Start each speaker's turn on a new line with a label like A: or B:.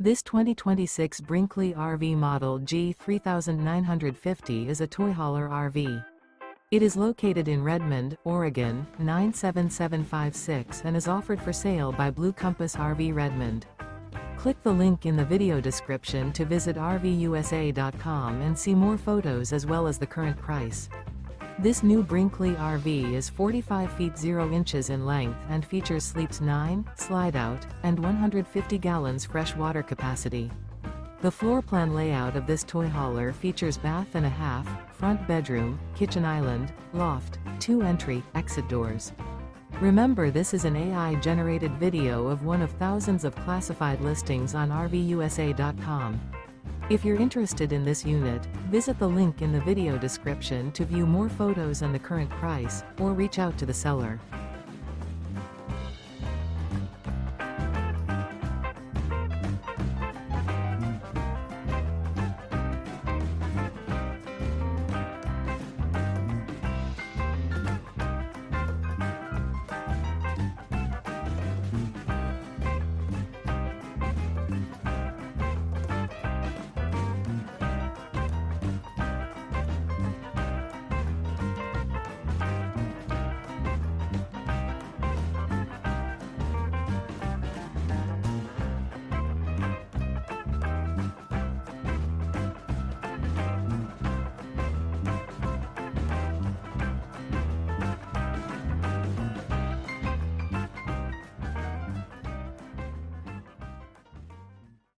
A: This 2026 Brinkley RV Model G 3950 is a toy hauler RV. It is located in Redmond, Oregon, 97756 and is offered for sale by Blue Compass RV Redmond. Click the link in the video description to visit RVUSA.com and see more photos as well as the current price. This new Brinkley RV is 45 feet 0 inches in length and features sleeps 9, slide-out, and 150 gallons fresh water capacity. The floor plan layout of this toy hauler features bath and a half, front bedroom, kitchen island, loft, 2 entry, exit doors. Remember, this is an AI-generated video of one of thousands of classified listings on RVUSA.com. If you're interested in this unit, visit the link in the video description to view more photos and the current price, or reach out to the seller.